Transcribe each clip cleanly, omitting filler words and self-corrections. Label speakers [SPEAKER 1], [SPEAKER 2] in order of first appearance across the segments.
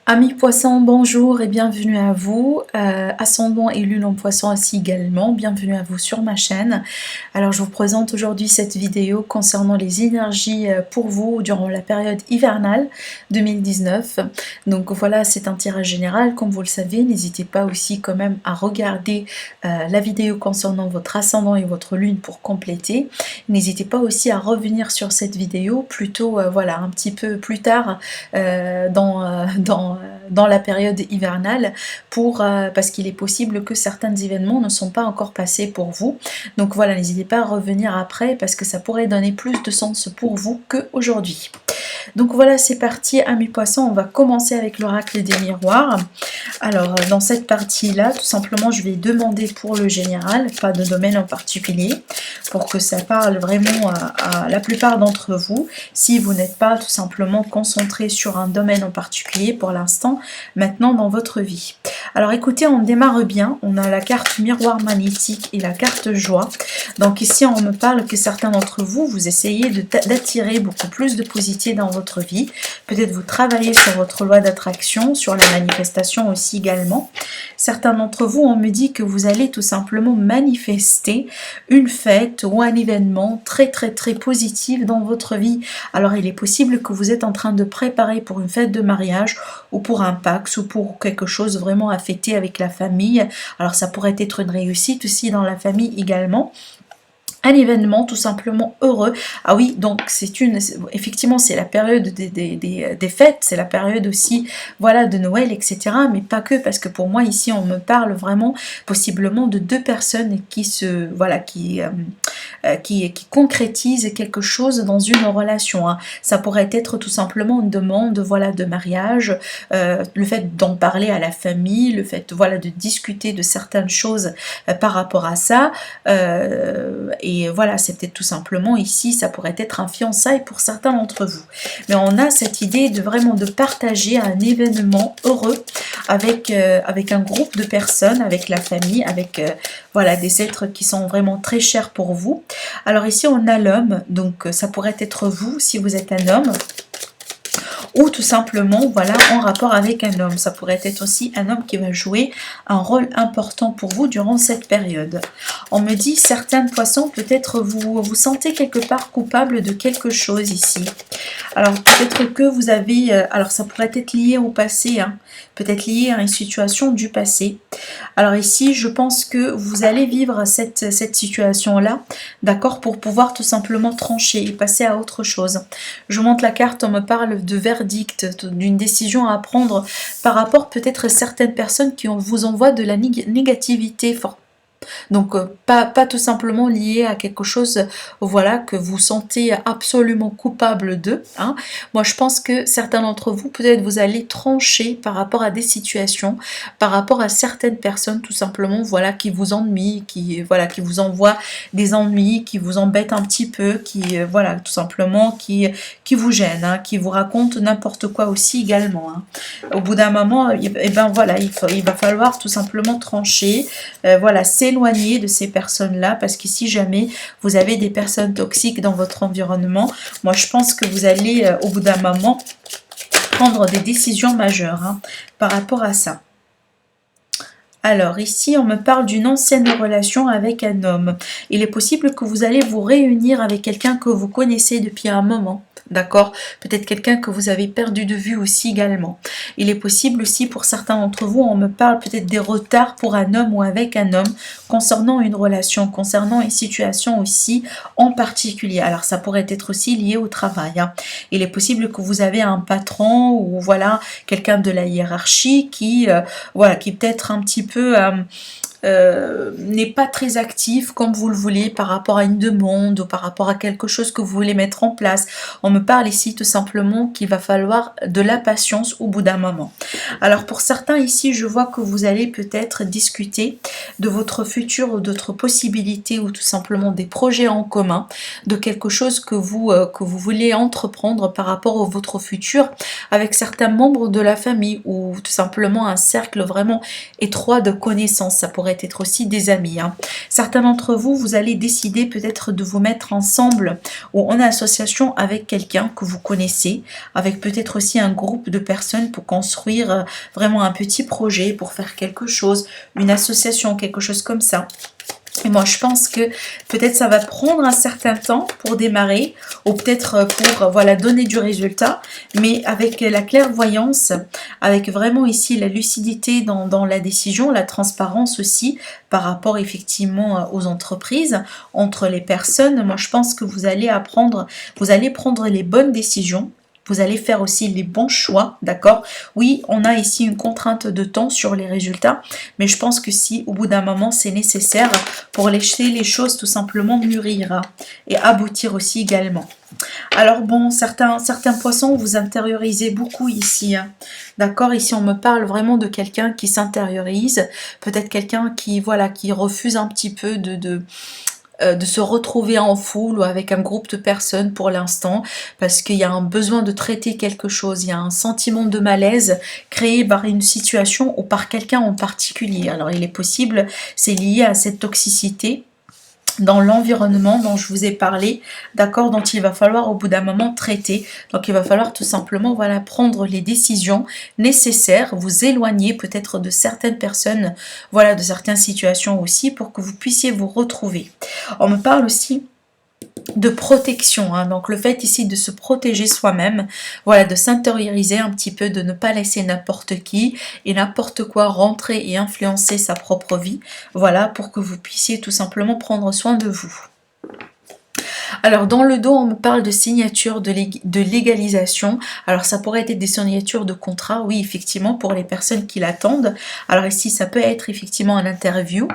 [SPEAKER 1] Amis poissons, bonjour et bienvenue à vous. Ascendant et lune en poisson aussi également, bienvenue à vous sur ma chaîne. Alors je vous présente aujourd'hui cette vidéo concernant les énergies pour vous durant la période hivernale 2019. Donc voilà, c'est un tirage général comme vous le savez. N'hésitez pas aussi quand même à regarder la vidéo concernant votre ascendant et votre lune pour compléter. N'hésitez pas aussi à revenir sur cette vidéo plutôt voilà, un petit peu plus tard dans la période hivernale parce qu'il est possible que certains événements ne sont pas encore passés pour vous. Donc voilà, n'hésitez pas à revenir après parce que ça pourrait donner plus de sens pour vous qu'aujourd'hui. Donc voilà, c'est parti, amis poissons, on va commencer avec l'oracle des miroirs. Alors, dans cette partie-là, tout simplement, je vais demander pour le général, pas de domaine en particulier, pour que ça parle vraiment à la plupart d'entre vous. Si vous n'êtes pas tout simplement concentré sur un domaine en particulier pour l'instant, maintenant dans votre vie. Alors écoutez, on démarre bien. On a la carte miroir magnétique et la carte joie. Donc ici, on me parle que certains d'entre vous, vous essayez d'attirer beaucoup plus de positivité dans votre vie. Peut-être vous travaillez sur votre loi d'attraction, sur la manifestation aussi également. Certains d'entre vous, on me dit que vous allez tout simplement manifester une fête ou un événement très positif dans votre vie. Alors il est possible que vous êtes en train de préparer pour une fête de mariage ou pour un Pax ou pour quelque chose vraiment à fêter avec la famille. Alors ça pourrait être une réussite aussi dans la famille également. Un événement tout simplement heureux. Ah oui, donc effectivement c'est la période des fêtes, c'est la période aussi voilà de Noël, etc. Mais pas que, parce que pour moi ici on me parle vraiment possiblement de deux personnes qui concrétisent quelque chose dans une relation. Hein. Ça pourrait être tout simplement une demande voilà de mariage, le fait d'en parler à la famille, le fait voilà de discuter de certaines choses par rapport à ça. Et voilà, c'est peut-être tout simplement ici, ça pourrait être un fiançailles pour certains d'entre vous. Mais on a cette idée de vraiment de partager un événement heureux avec un groupe de personnes, avec la famille, avec voilà des êtres qui sont vraiment très chers pour vous. Alors ici on a l'homme, donc ça pourrait être vous si vous êtes un homme. Ou tout simplement, voilà, en rapport avec un homme. Ça pourrait être aussi un homme qui va jouer un rôle important pour vous durant cette période. On me dit, certains poissons, peut-être vous sentez quelque part coupable de quelque chose ici. Alors, peut-être que vous avez... alors, ça pourrait être lié au passé, hein, peut-être lié à une situation du passé. Alors ici, je pense que vous allez vivre cette situation-là, d'accord, pour pouvoir tout simplement trancher et passer à autre chose. Je monte la carte, on me parle de verdict, d'une décision à prendre par rapport peut-être à certaines personnes qui vous envoient de la négativité forte. Donc pas tout simplement lié à quelque chose voilà que vous sentez absolument coupable de. Hein. Moi je pense que certains d'entre vous peut-être vous allez trancher par rapport à des situations, par rapport à certaines personnes tout simplement voilà qui vous ennuient, qui vous envoient des ennuis, qui vous embêtent un petit peu, qui voilà tout simplement qui vous gênent, hein, qui vous racontent n'importe quoi aussi également. Hein. Au bout d'un moment, et ben voilà, il va falloir tout simplement trancher, voilà, s'éloigner de ces personnes-là, parce que si jamais vous avez des personnes toxiques dans votre environnement, moi je pense que vous allez au bout d'un moment prendre des décisions majeures hein, par rapport à ça. Alors ici, on me parle d'une ancienne relation avec un homme. Il est possible que vous allez vous réunir avec quelqu'un que vous connaissez depuis un moment. D'accord? Peut-être quelqu'un que vous avez perdu de vue aussi également. Il est possible aussi pour certains d'entre vous, on me parle peut-être des retards pour un homme ou avec un homme concernant une relation, concernant une situation aussi en particulier. Alors ça pourrait être aussi lié au travail. Hein. Il est possible que vous avez un patron ou voilà quelqu'un de la hiérarchie qui peut-être un petit peu n'est pas très actif comme vous le voulez par rapport à une demande ou par rapport à quelque chose que vous voulez mettre en place. On me parle ici tout simplement qu'il va falloir de la patience au bout d'un moment. Alors pour certains ici, je vois que vous allez peut-être discuter de votre futur ou d'autres possibilités ou tout simplement des projets en commun, de quelque chose que vous voulez entreprendre par rapport à votre futur avec certains membres de la famille ou tout simplement un cercle vraiment étroit de connaissances. Ça pourrait pourrait être aussi des amis. Hein. Certains d'entre vous, vous allez décider peut-être de vous mettre ensemble ou en association avec quelqu'un que vous connaissez, avec peut-être aussi un groupe de personnes pour construire vraiment un petit projet, pour faire quelque chose, une association, quelque chose comme ça. Et moi, je pense que peut-être ça va prendre un certain temps pour démarrer ou peut-être pour voilà, donner du résultat. Mais avec la clairvoyance, avec vraiment ici la lucidité dans la décision, la transparence aussi par rapport effectivement aux entreprises, entre les personnes, moi je pense que vous allez prendre les bonnes décisions. Vous allez faire aussi les bons choix, d'accord? Oui, on a ici une contrainte de temps sur les résultats, mais je pense que si au bout d'un moment c'est nécessaire pour laisser les choses tout simplement mûrir hein, et aboutir aussi également. Alors bon, certains poissons, vous intériorisez beaucoup ici, hein. D'accord? Ici, on me parle vraiment de quelqu'un qui s'intériorise, peut-être quelqu'un qui, voilà, qui refuse un petit peu de se retrouver en foule ou avec un groupe de personnes pour l'instant parce qu'il y a un besoin de traiter quelque chose, il y a un sentiment de malaise créé par une situation ou par quelqu'un en particulier. Alors il est possible, c'est lié à cette toxicité dans l'environnement dont je vous ai parlé, d'accord, dont il va falloir au bout d'un moment traiter. Donc il va falloir tout simplement voilà, prendre les décisions nécessaires, vous éloigner peut-être de certaines personnes, voilà, de certaines situations aussi pour que vous puissiez vous retrouver. On me parle aussi de protection, hein. Donc le fait ici de se protéger soi-même, voilà, de s'intérioriser un petit peu, de ne pas laisser n'importe qui et n'importe quoi rentrer et influencer sa propre vie, voilà, pour que vous puissiez tout simplement prendre soin de vous. Alors dans le dos, on me parle de signature, de légalisation. Alors ça pourrait être des signatures de contrat, oui effectivement pour les personnes qui l'attendent. Alors ici ça peut être effectivement un interview,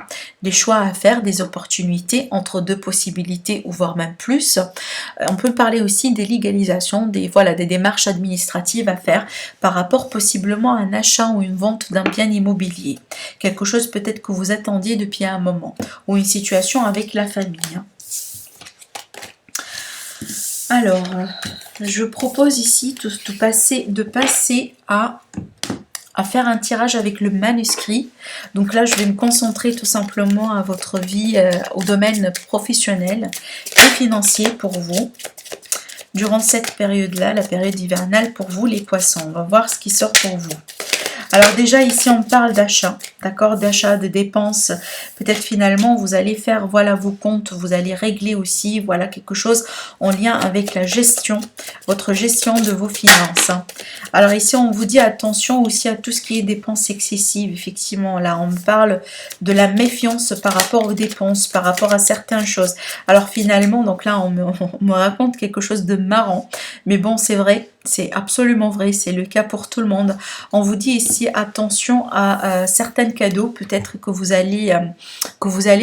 [SPEAKER 1] des choix à faire, des opportunités entre deux possibilités ou voire même plus. On peut parler aussi des légalisations, des démarches administratives à faire par rapport possiblement à un achat ou une vente d'un bien immobilier. Quelque chose peut-être que vous attendiez depuis un moment ou une situation avec la famille. Alors, je propose ici de passer à faire un tirage avec le manuscrit. Donc là, je vais me concentrer tout simplement à votre vie, au domaine professionnel et financier pour vous. Durant cette période-là, la période hivernale pour vous les poissons. On va voir ce qui sort pour vous. Alors déjà ici on parle d'achat, d'accord, d'achat, de dépenses, peut-être finalement vous allez faire voilà vos comptes, vous allez régler aussi voilà quelque chose en lien avec la gestion, votre gestion de vos finances. Alors ici on vous dit attention aussi à tout ce qui est dépenses excessives, effectivement là on me parle de la méfiance par rapport aux dépenses, par rapport à certaines choses. Alors finalement donc là on me raconte quelque chose de marrant, mais bon c'est vrai. C'est absolument vrai, c'est le cas pour tout le monde. On vous dit ici attention à certains cadeaux peut-être que vous allez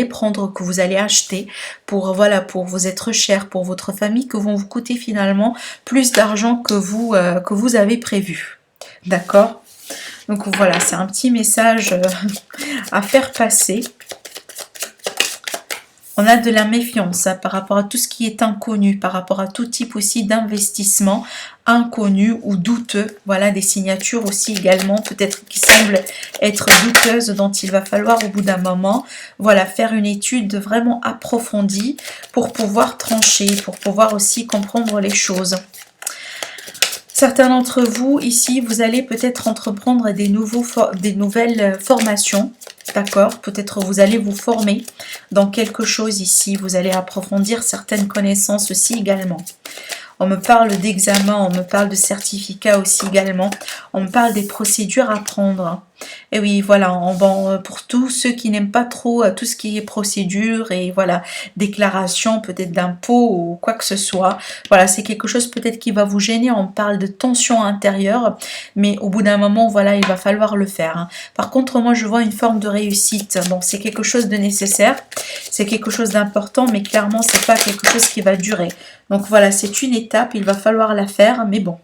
[SPEAKER 1] prendre, que vous allez acheter pour voilà pour vous être cher, pour votre famille, que vont vous coûter finalement plus d'argent que vous avez prévu. D'accord? Donc voilà, c'est un petit message à faire passer. On a de la méfiance hein, par rapport à tout ce qui est inconnu, par rapport à tout type aussi d'investissement inconnu ou douteux. Voilà des signatures aussi également, peut-être qui semblent être douteuses, dont il va falloir au bout d'un moment, voilà, faire une étude vraiment approfondie pour pouvoir trancher, pour pouvoir aussi comprendre les choses. Certains d'entre vous, ici, vous allez peut-être entreprendre des nouvelles formations. D'accord, peut-être vous allez vous former dans quelque chose ici. Vous allez approfondir certaines connaissances aussi également. On me parle d'examen, on me parle de certificats aussi également. On me parle des procédures à prendre. Et oui, voilà, pour tous ceux qui n'aiment pas trop tout ce qui est procédure et voilà, déclaration peut-être d'impôts ou quoi que ce soit. Voilà, c'est quelque chose peut-être qui va vous gêner. On parle de tension intérieure, mais au bout d'un moment, voilà, il va falloir le faire. Hein. Par contre, moi, je vois une forme de réussite. Bon, c'est quelque chose de nécessaire, c'est quelque chose d'important, mais clairement, c'est pas quelque chose qui va durer. Donc voilà, c'est une étape, il va falloir la faire, mais bon.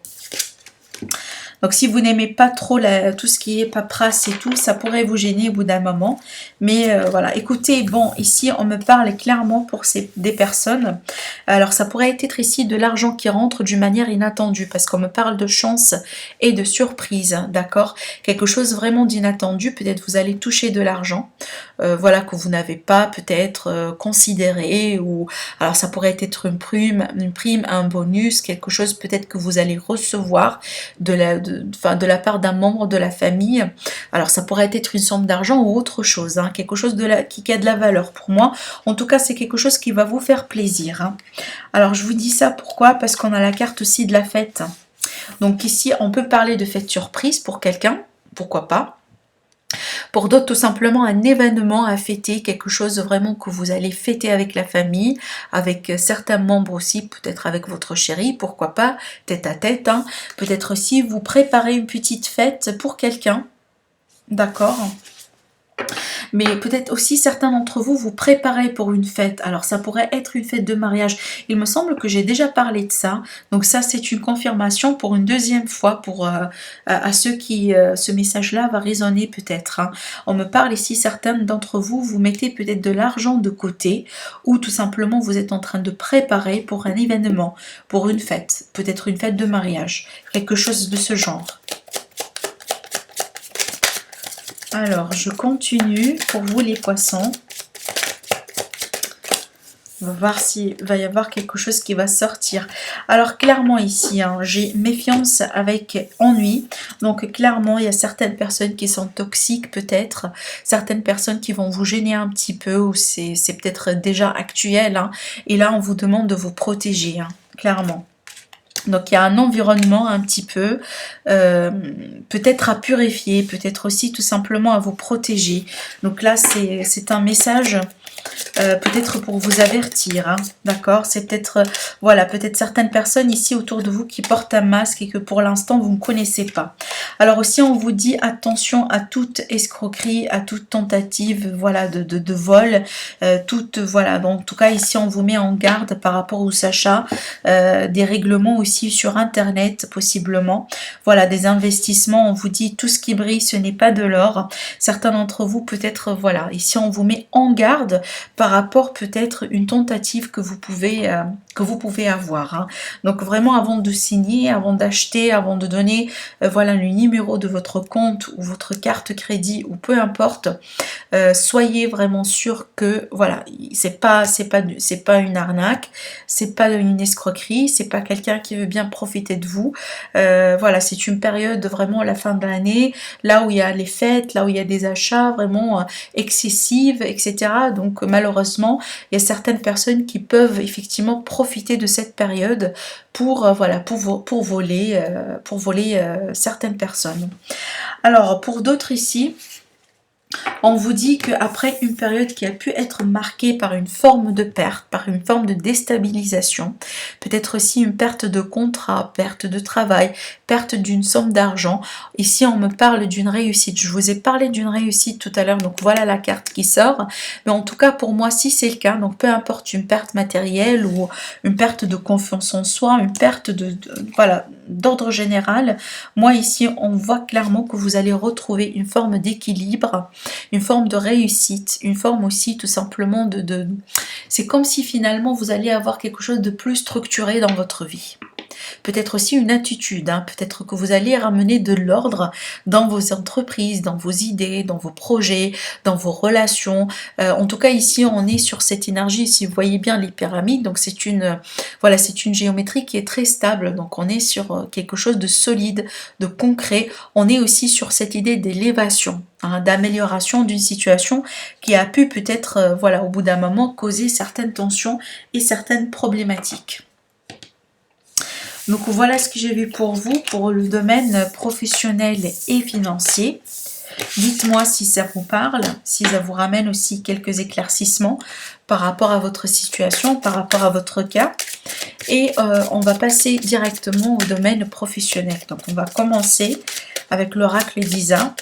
[SPEAKER 1] Donc si vous n'aimez pas trop tout ce qui est paperasse et tout, ça pourrait vous gêner au bout d'un moment. Mais voilà, écoutez, bon, ici on me parle clairement pour des personnes. Alors ça pourrait être ici de l'argent qui rentre d'une manière inattendue, parce qu'on me parle de chance et de surprise, d'accord? Quelque chose vraiment d'inattendu, peut-être vous allez toucher de l'argent, voilà, que vous n'avez pas peut-être considéré, ou alors ça pourrait être une prime, un bonus, quelque chose peut-être que vous allez recevoir de la part d'un membre de la famille. Alors ça pourrait être une somme d'argent ou autre chose, hein, quelque chose qui a de la valeur pour moi. En tout cas, c'est quelque chose qui va vous faire plaisir, hein. Alors je vous dis ça pourquoi? Parce qu'on a la carte aussi de la fête. Donc ici, on peut parler de fête surprise pour quelqu'un, pourquoi pas. Pour d'autres, tout simplement un événement à fêter, quelque chose vraiment que vous allez fêter avec la famille, avec certains membres aussi, peut-être avec votre chéri, pourquoi pas, tête à tête, hein. Peut-être aussi vous préparez une petite fête pour quelqu'un, d'accord? Mais peut-être aussi certains d'entre vous vous préparez pour une fête. Alors ça pourrait être une fête de mariage. Il me semble que j'ai déjà parlé de ça. Donc ça c'est une confirmation pour une deuxième fois pour à ceux qui ce message-là va résonner peut-être, hein. On me parle ici, certains d'entre vous, vous mettez peut-être de l'argent de côté, ou tout simplement vous êtes en train de préparer pour un événement, pour une fête, peut-être une fête de mariage, quelque chose de ce genre. Alors, je continue pour vous les poissons. On va voir s'il va y avoir quelque chose qui va sortir. Alors, clairement ici, hein, j'ai méfiance avec ennui. Donc, clairement, il y a certaines personnes qui sont toxiques peut-être. Certaines personnes qui vont vous gêner un petit peu, ou c'est peut-être déjà actuel, hein. Et là, on vous demande de vous protéger, hein, clairement. Donc il y a un environnement un petit peu, peut-être à purifier, peut-être aussi tout simplement à vous protéger. Donc là c'est un message peut-être pour vous avertir, hein, d'accord? C'est peut-être, voilà, peut-être certaines personnes ici autour de vous qui portent un masque et que pour l'instant vous ne connaissez pas. Alors aussi on vous dit attention à toute escroquerie, à toute tentative, voilà, de vol, voilà, donc en tout cas ici on vous met en garde par rapport aux achats, des règlements aussi sur internet possiblement, voilà, des investissements. On vous dit tout ce qui brille ce n'est pas de l'or. Certains d'entre vous peut-être, voilà, ici on vous met en garde par rapport peut-être une tentative que vous pouvez avoir, hein. Donc vraiment avant de signer, avant d'acheter, avant de donner voilà le numéro de votre compte ou votre carte crédit ou peu importe, soyez vraiment sûr que voilà, c'est pas une arnaque, c'est pas une escroquerie, c'est pas quelqu'un qui veut bien profiter de vous. Voilà, c'est une période vraiment à la fin de l'année, là où il y a les fêtes, là où il y a des achats vraiment excessives, etc. Donc malheureusement, il y a certaines personnes qui peuvent effectivement profiter de cette période pour voilà, pour voler certaines personnes. Alors pour d'autres ici, on vous dit qu'après une période qui a pu être marquée par une forme de perte, par une forme de déstabilisation, peut-être aussi une perte de contrat, perte de travail, perte d'une somme d'argent. Ici, on me parle d'une réussite. Je vous ai parlé d'une réussite tout à l'heure, donc voilà la carte qui sort. Mais en tout cas, pour moi, si c'est le cas, donc peu importe une perte matérielle ou une perte de confiance en soi, une perte voilà, d'ordre général, moi ici, on voit clairement que vous allez retrouver une forme d'équilibre, une forme de réussite, une forme aussi tout simplement c'est comme si finalement vous alliez avoir quelque chose de plus structuré dans votre vie. Peut-être aussi une attitude, hein, peut-être que vous allez ramener de l'ordre dans vos entreprises, dans vos idées, dans vos projets, dans vos relations. En tout cas ici on est sur cette énergie, si vous voyez bien les pyramides, donc c'est une géométrie qui est très stable, donc on est sur quelque chose de solide, de concret. On est aussi sur cette idée d'élévation, hein, d'amélioration d'une situation qui a pu peut-être voilà, au bout d'un moment causer certaines tensions et certaines problématiques. Donc voilà ce que j'ai vu pour vous, pour le domaine professionnel et financier. Dites-moi si ça vous parle, si ça vous ramène aussi quelques éclaircissements par rapport à votre situation, par rapport à votre cas. Et on va passer directement au domaine professionnel. Donc on va commencer avec l'oracle d'Isa.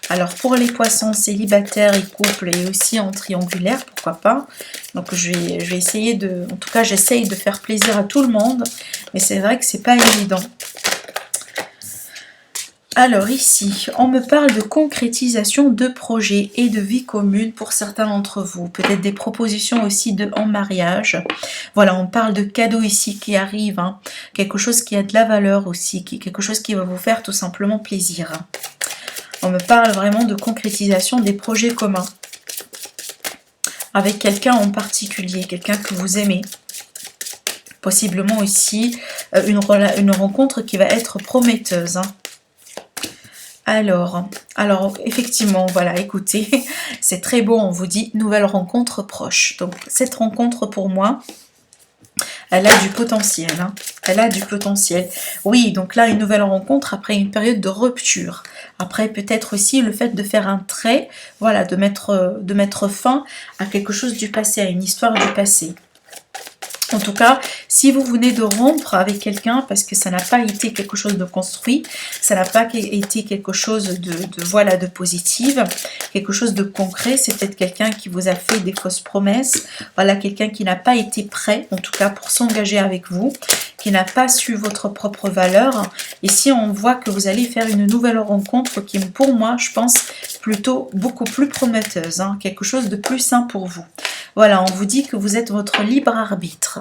[SPEAKER 1] Alors pour les poissons célibataires et couples et aussi en triangulaire, pourquoi pas. Donc je vais essayer en tout cas j'essaye de faire plaisir à tout le monde, mais c'est vrai que c'est pas évident. Alors ici, on me parle de concrétisation de projets et de vie commune pour certains d'entre vous. Peut-être des propositions aussi de en mariage. Voilà, on parle de cadeaux ici qui arrivent. Hein. Quelque chose qui a de la valeur aussi, quelque chose qui va vous faire tout simplement plaisir. On me parle vraiment de concrétisation des projets communs. Avec quelqu'un en particulier, quelqu'un que vous aimez. Possiblement aussi une rencontre qui va être prometteuse. Hein. Alors, effectivement, voilà, écoutez, c'est très beau, on vous dit nouvelle rencontre proche. Donc, cette rencontre, pour moi, elle a du potentiel. Hein. Elle a du potentiel. Oui, donc là, une nouvelle rencontre après une période de rupture. Après, peut-être aussi le fait de faire un trait, voilà, de mettre fin à quelque chose du passé, à une histoire du passé. En tout cas, si vous venez de rompre avec quelqu'un parce que ça n'a pas été quelque chose de construit, ça n'a pas été quelque chose de positif, quelque chose de concret, c'est peut-être quelqu'un qui vous a fait des fausses promesses, voilà, quelqu'un qui n'a pas été prêt, en tout cas pour s'engager avec vous, qui n'a pas su votre propre valeur. Ici, on voit que vous allez faire une nouvelle rencontre qui, pour moi, je pense, plutôt beaucoup plus prometteuse, hein, quelque chose de plus sain pour vous. Voilà, on vous dit que vous êtes votre libre arbitre.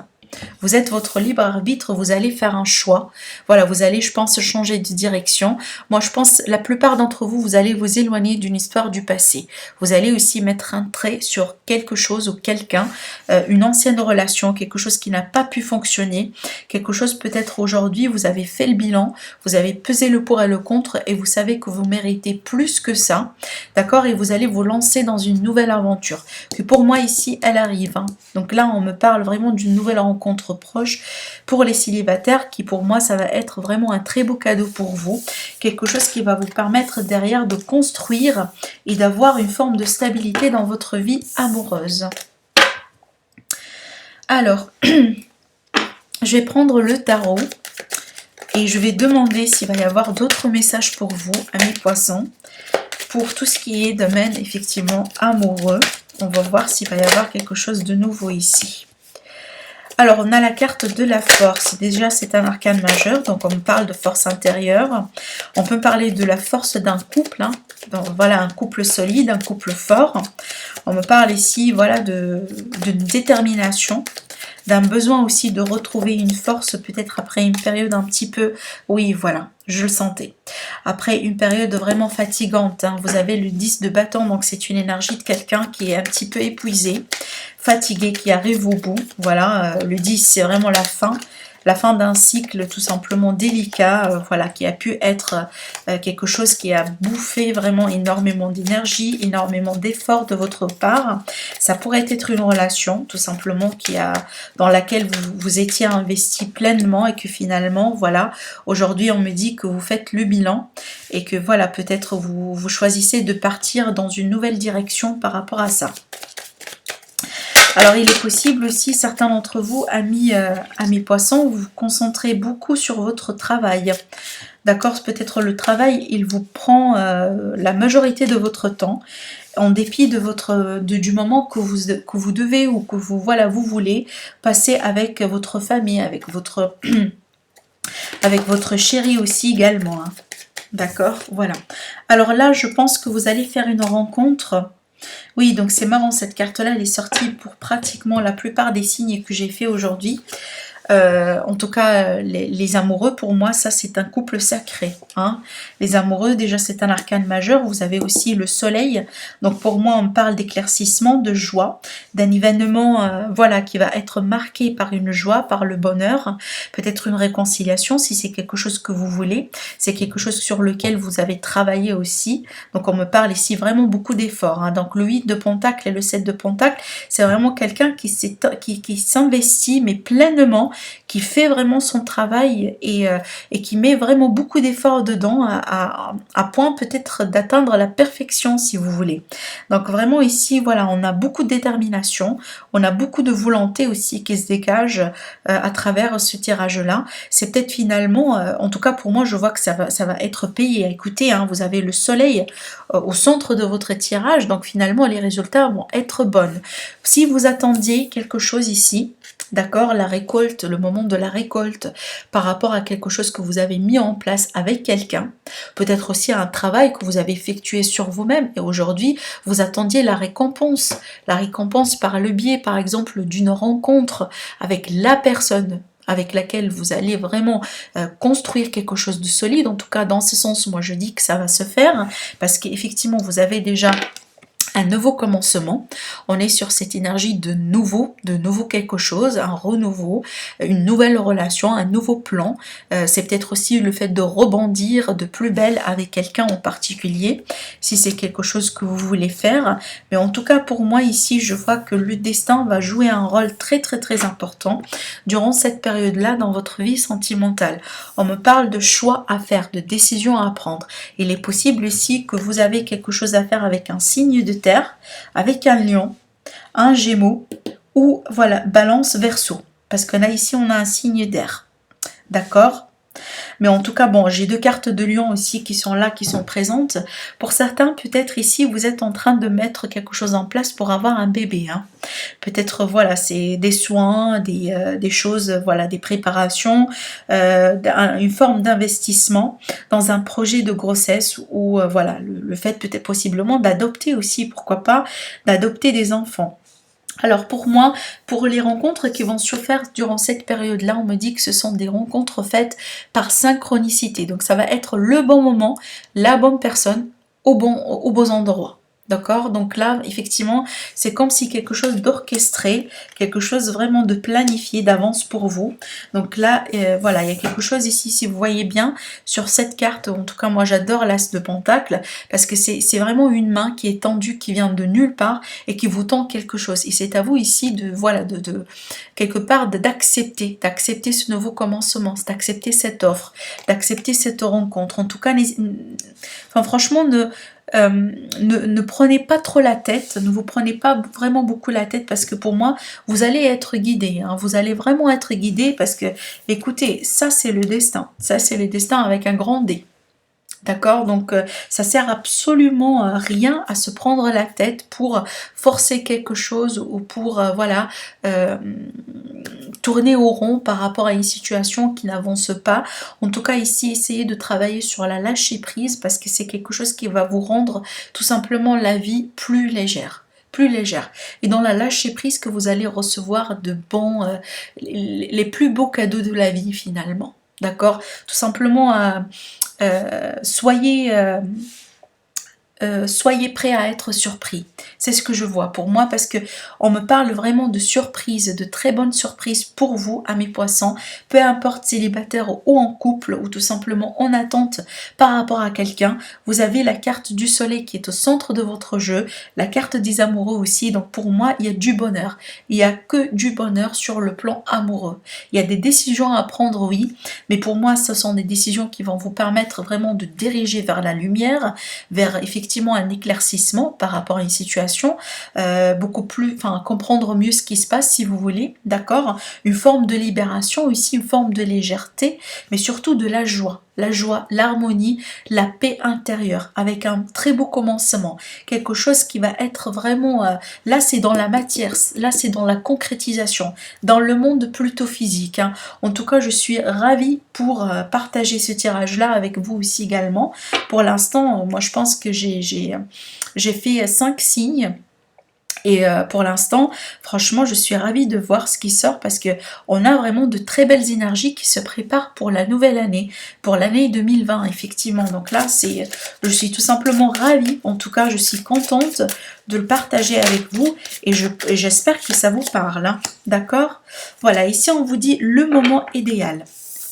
[SPEAKER 1] Vous êtes votre libre arbitre, vous allez faire un choix. Voilà, vous allez, je pense, changer de direction. Moi, je pense, la plupart d'entre vous, vous allez vous éloigner d'une histoire du passé. Vous allez aussi mettre un trait sur quelque chose ou quelqu'un, une ancienne relation, quelque chose qui n'a pas pu fonctionner, quelque chose peut-être aujourd'hui, vous avez fait le bilan, vous avez pesé le pour et le contre et vous savez que vous méritez plus que ça, d'accord? Et vous allez vous lancer dans une nouvelle aventure, que pour moi ici, elle arrive. Hein. Donc là, on me parle vraiment d'une nouvelle rencontre proche pour les célibataires qui pour moi ça va être vraiment un très beau cadeau pour vous, quelque chose qui va vous permettre derrière de construire et d'avoir une forme de stabilité dans votre vie amoureuse. Alors je vais prendre le tarot et je vais demander s'il va y avoir d'autres messages pour vous, amis poissons, pour tout ce qui est domaine effectivement amoureux. On va voir s'il va y avoir quelque chose de nouveau ici. Alors, on a la carte de la force. Déjà, c'est un arcane majeur, donc on parle de force intérieure. On peut parler de la force d'un couple. Hein. Donc, voilà, un couple solide, un couple fort. On me parle ici, voilà, d'une détermination, d'un besoin aussi de retrouver une force, peut-être après une période un petit peu... Oui, voilà, je le sentais. Après une période vraiment fatigante, hein. Vous avez le 10 de bâton, donc c'est une énergie de quelqu'un qui est un petit peu épuisé, fatigué, qui arrive au bout. Voilà, le 10, c'est vraiment la fin d'un cycle tout simplement délicat, voilà, qui a pu être quelque chose qui a bouffé vraiment énormément d'énergie, énormément d'efforts de votre part. Ça pourrait être une relation tout simplement dans laquelle vous étiez investi pleinement et que finalement, voilà, aujourd'hui on me dit que vous faites le bilan et que voilà, peut-être vous choisissez de partir dans une nouvelle direction par rapport à ça. Alors, il est possible aussi, certains d'entre vous, amis poissons, vous vous concentrez beaucoup sur votre travail. D'accord, peut-être le travail, il vous prend la majorité de votre temps, en dépit du moment que vous devez ou que vous voulez passer avec votre famille, avec votre chéri aussi également. Hein. D'accord, voilà. Alors là, je pense que vous allez faire une rencontre. Oui, donc c'est marrant, cette carte-là, elle est sortie pour pratiquement la plupart des signes que j'ai fait aujourd'hui. En tout cas, les amoureux, pour moi, ça c'est un couple sacré. Hein. Les amoureux, déjà c'est un arcane majeur. Vous avez aussi le soleil. Donc pour moi, on parle d'éclaircissement, de joie, d'un événement voilà, qui va être marqué par une joie, par le bonheur. Peut-être une réconciliation si c'est quelque chose que vous voulez. C'est quelque chose sur lequel vous avez travaillé aussi. Donc on me parle ici vraiment beaucoup d'efforts. Hein. Donc le 8 de Pentacle et le 7 de Pentacle, c'est vraiment quelqu'un qui s'investit mais pleinement, qui fait vraiment son travail et qui met vraiment beaucoup d'efforts dedans à point peut-être d'atteindre la perfection si vous voulez. Donc vraiment ici, voilà, on a beaucoup de détermination, on a beaucoup de volonté aussi qui se dégage à travers ce tirage-là. C'est peut-être finalement, en tout cas pour moi, je vois que ça va être payé. Écoutez, hein, vous avez le soleil au centre de votre tirage, donc finalement les résultats vont être bons. Si vous attendiez quelque chose ici, D'accord, la récolte, le moment de la récolte par rapport à quelque chose que vous avez mis en place avec quelqu'un, peut-être aussi un travail que vous avez effectué sur vous-même et aujourd'hui vous attendiez la récompense par le biais par exemple d'une rencontre avec la personne avec laquelle vous allez vraiment construire quelque chose de solide. En tout cas, dans ce sens, moi je dis que ça va se faire parce qu'effectivement vous avez déjà un nouveau commencement, on est sur cette énergie de nouveau quelque chose, un renouveau, une nouvelle relation, un nouveau plan. C'est peut-être aussi le fait de rebondir de plus belle avec quelqu'un en particulier, si c'est quelque chose que vous voulez faire. Mais en tout cas pour moi ici, je vois que le destin va jouer un rôle très important durant cette période-là dans votre vie sentimentale. On me parle de choix à faire, de décisions à prendre. Il est possible aussi que vous avez quelque chose à faire avec un signe de terre, avec un lion, un gémeau ou voilà, balance verseau. Parce que là ici on a un signe d'air. D'accord? Mais en tout cas, bon, j'ai 2 cartes de lion aussi qui sont là, qui sont présentes. Pour certains, peut-être ici, vous êtes en train de mettre quelque chose en place pour avoir un bébé. Hein. Peut-être, voilà, c'est des soins, des choses, voilà, des préparations, une forme d'investissement dans un projet de grossesse ou, voilà, le fait peut-être possiblement d'adopter aussi, pourquoi pas, d'adopter des enfants. Alors pour moi, pour les rencontres qui vont se faire durant cette période-là, on me dit que ce sont des rencontres faites par synchronicité. Donc ça va être le bon moment, la bonne personne, au bon endroit. D'accord? Donc là, effectivement, c'est comme si quelque chose d'orchestré, quelque chose vraiment de planifié d'avance pour vous. Donc là, voilà, il y a quelque chose ici, si vous voyez bien, sur cette carte, en tout cas moi j'adore l'As de Pentacle, parce que c'est vraiment une main qui est tendue, qui vient de nulle part, et qui vous tend quelque chose. Et c'est à vous ici de, voilà, de quelque part d'accepter ce nouveau commencement, d'accepter cette offre, d'accepter cette rencontre. En tout cas, enfin, franchement, ne prenez pas trop la tête, ne vous prenez pas vraiment beaucoup la tête parce que pour moi, vous allez être guidé, hein, vous allez vraiment être guidé parce que, écoutez, ça c'est le destin, avec un grand D. D'accord, donc ça sert absolument à rien à se prendre la tête pour forcer quelque chose ou pour voilà tourner au rond par rapport à une situation qui n'avance pas. En tout cas ici, essayez de travailler sur la lâcher prise parce que c'est quelque chose qui va vous rendre tout simplement la vie plus légère. Et dans la lâcher prise que vous allez recevoir de bons, les plus beaux cadeaux de la vie finalement. D'accord, tout simplement soyez prêts à être surpris. C'est ce que je vois pour moi parce que on me parle vraiment de surprises, de très bonnes surprises pour vous, amis poissons, peu importe célibataire ou en couple ou tout simplement en attente par rapport à quelqu'un. Vous avez la carte du soleil qui est au centre de votre jeu, la carte des amoureux aussi. Donc pour moi, il y a du bonheur. Il n'y a que du bonheur sur le plan amoureux. Il y a des décisions à prendre, oui, mais pour moi, ce sont des décisions qui vont vous permettre vraiment de diriger vers la lumière, vers effectivement un éclaircissement par rapport à une situation, beaucoup plus, enfin comprendre mieux ce qui se passe si vous voulez, d'accord, une forme de libération aussi, une forme de légèreté, mais surtout de la joie, l'harmonie, la paix intérieure, avec un très beau commencement, quelque chose qui va être vraiment, là c'est dans la matière, là c'est dans la concrétisation, dans le monde plutôt physique, hein. En tout cas je suis ravie pour partager ce tirage là avec vous aussi également. Pour l'instant, moi je pense que j'ai fait 5 signes. Et pour l'instant, franchement, je suis ravie de voir ce qui sort parce que on a vraiment de très belles énergies qui se préparent pour la nouvelle année, pour l'année 2020, effectivement. Donc là, je suis tout simplement ravie. En tout cas, je suis contente de le partager avec vous et j'espère que ça vous parle. Hein. D'accord? Voilà, ici, on vous dit le moment idéal.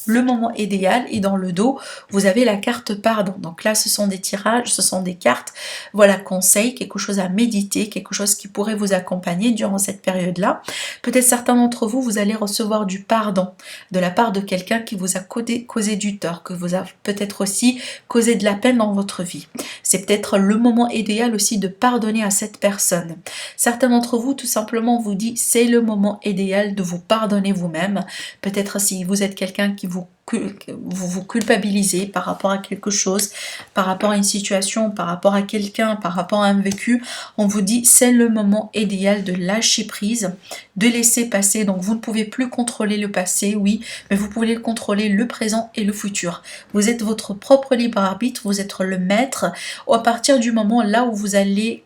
[SPEAKER 1] Le moment idéal et dans le dos vous avez la carte pardon. Donc là ce sont des tirages, ce sont des cartes, voilà, conseils, quelque chose à méditer, quelque chose qui pourrait vous accompagner durant cette période là. Peut-être certains d'entre vous, vous allez recevoir du pardon de la part de quelqu'un qui vous a causé du tort, que vous a peut-être aussi causé de la peine dans votre vie. C'est peut-être le moment idéal aussi de pardonner à cette personne. Certains d'entre vous tout simplement vous dit c'est le moment idéal de vous pardonner vous-même. Peut-être si vous êtes quelqu'un qui vous vous vous culpabilisez par rapport à quelque chose, par rapport à une situation, par rapport à quelqu'un, par rapport à un vécu, on vous dit c'est le moment idéal de lâcher prise, de laisser passer. Donc vous ne pouvez plus contrôler le passé, oui, mais vous pouvez contrôler le présent et le futur. Vous êtes votre propre libre arbitre, vous êtes le maître. À partir du moment là où vous allez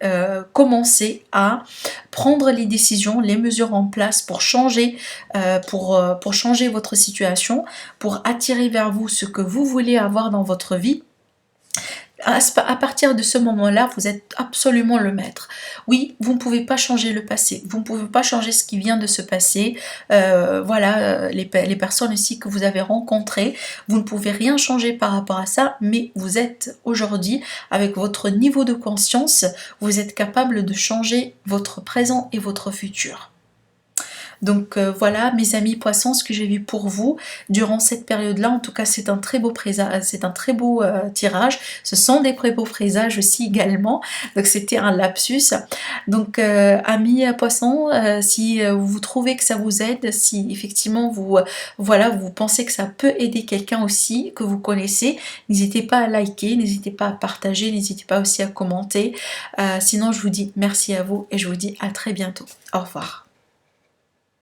[SPEAKER 1] commencer à prendre les décisions, les mesures en place pour changer, pour changer votre situation, pour attirer vers vous ce que vous voulez avoir dans votre vie, à partir de ce moment-là, vous êtes absolument le maître. Oui, vous ne pouvez pas changer le passé, vous ne pouvez pas changer ce qui vient de se passer. Voilà, les personnes ici que vous avez rencontrées, vous ne pouvez rien changer par rapport à ça, mais vous êtes aujourd'hui, avec votre niveau de conscience, vous êtes capable de changer votre présent et votre futur. Donc voilà mes amis poissons, ce que j'ai vu pour vous durant cette période-là. En tout cas c'est un très beau présage, c'est un très beau tirage. Ce sont des très beaux présages aussi également. Donc c'était un lapsus. Donc amis poissons, si vous trouvez que ça vous aide, si effectivement vous voilà, vous pensez que ça peut aider quelqu'un aussi que vous connaissez, n'hésitez pas à liker, n'hésitez pas à partager, n'hésitez pas aussi à commenter. Sinon je vous dis merci à vous et je vous dis à très bientôt. Au revoir.